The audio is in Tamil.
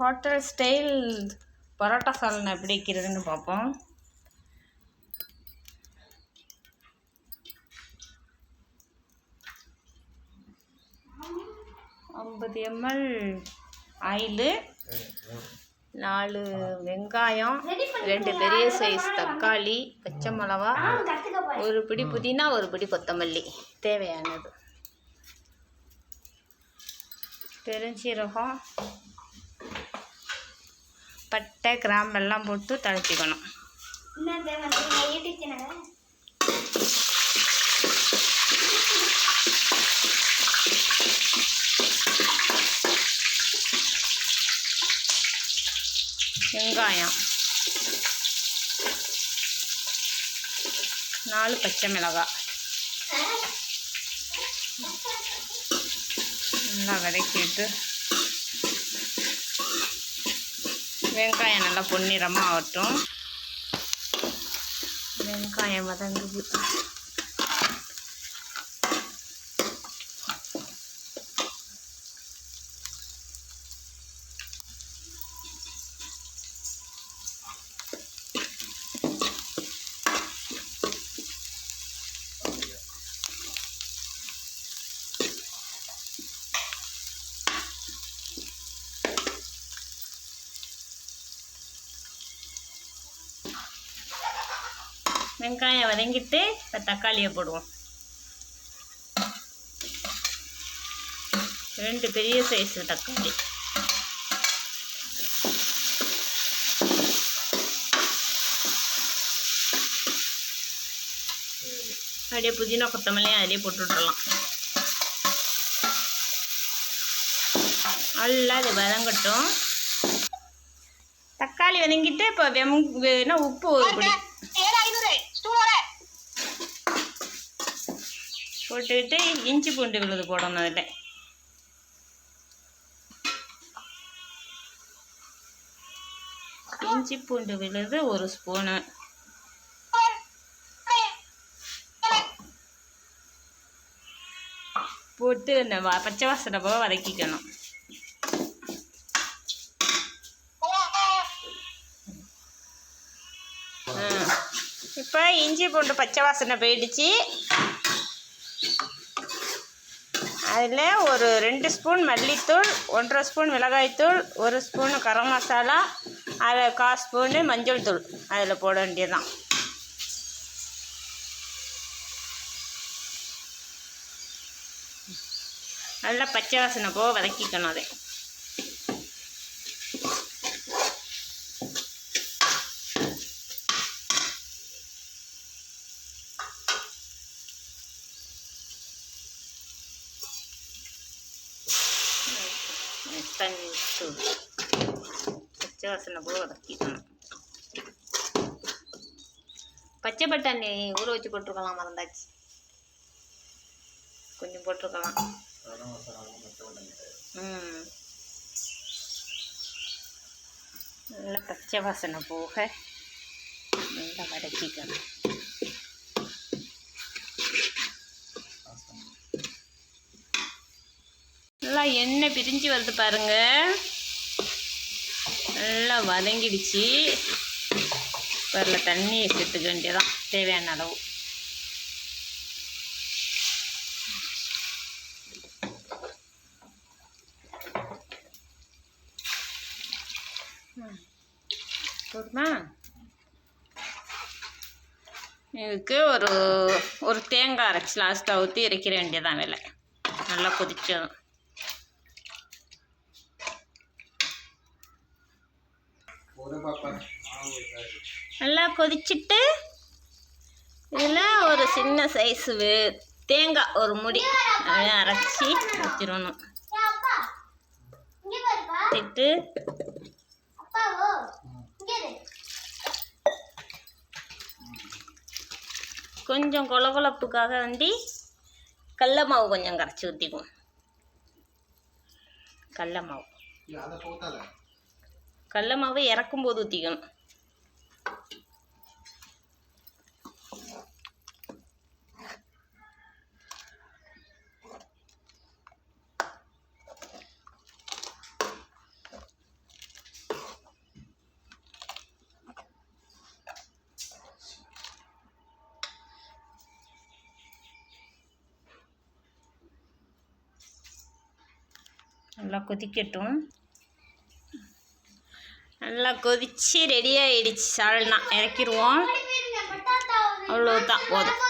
ஹோட்டல் ஸ்டைல் பரோட்டா சால்னா எப்படி வைக்கிறதுன்னு பார்ப்போம். ஐம்பது ml ஆயிலு, 4 வெங்காயம், 2 பெரிய சைஸ் தக்காளி, பச்சை மிளகா, ஒரு பிடி புதினா, ஒரு பிடி கொத்தமல்லி தேவையானது, பெருஞ்சீரகம், பட்டை, கிராம்பெல்லாம் போட்டு தளர்த்திக்கணும். வெங்காயம், 4 பச்சை மிளகாய் நல்லா வதக்கிட்டு வெங்காயம் நல்லா பொன்னிறமாக ஆகட்டும். வெங்காயம் வதங்குது. வெங்காயம் வதங்கிட்டு இப்போ தக்காளியை போடுவோம். 2 பெரிய சைஸ் தக்காளி, அப்படியே புதினா கொத்தமல்லியும் அதிலே போட்டு விட்டுறலாம். நல்லா இது வதங்கட்டும். தக்காளி வதங்கிட்டு இப்போ உப்பு ஒரு பிடி போட்டுக்கிட்டு இஞ்சி பூண்டு விழுது போடணும். அதில் இஞ்சி பூண்டு விழுது 1 ஸ்பூனு, போட்டு இந்த பச்சை வாசனை போக வதக்கிக்கணும். இப்போ இஞ்சி பூண்டு பச்சை வாசனை போயிடுச்சு. அதில் ஒரு 2 ஸ்பூன் மல்லித்தூள், 1.5 ஸ்பூன் மிளகாய்த்தூள், 1 ஸ்பூன் கரம் மசாலா, 1/4 ஸ்பூனு மஞ்சள் தூள் அதில் போட வேண்டியதுதான். நல்லா பச்சை வாசனை போக வதக்கிக்கணும். அதை தண்ணி பச்சை வாசனை போக வதக்கிக்கணும். பச்சை பட்டாணி ஊற வச்சு போட்டிருக்கலாம், மறந்தாச்சு. கொஞ்சம் போட்டிருக்கலாம். நல்லா பச்சை வாசனை போக நல்லா வதக்கிக்கணும். நல்லா எண்ணெய் பிரிஞ்சு வருது பாருங்க. நல்லா வதங்கிடுச்சு. அதில் தண்ணியை சேர்த்துக்க வேண்டியதான் தேவையான அளவு. போதுமா? இதுக்கு ஒரு தேங்காய் அரைச்சி லாஸ்ட்டாக ஊற்றி இறக்கிற வேண்டியதான் வேலை. நல்லா கொதிச்சதும் நல்லா கொதிச்சுட்டு இதில் ஒரு சின்ன சைஸு தேங்காய் ஒரு முடி அரைச்சி வச்சிடணும். வச்சுட்டு கொஞ்சம் கொலகொலப்புக்காக வேண்டி கடல மாவு கொஞ்சம் கரைச்சி ஊற்றிக்குவோம். கடல மாவு இறக்கும் போது ஊற்றிக்கணும். நல்லா கொதிக்கட்டும். நல்லா கொதித்து ரெடி ஆகிடுச்சு. சால்னா இறக்கிடுவோம். அவ்வளோதான், போதும்.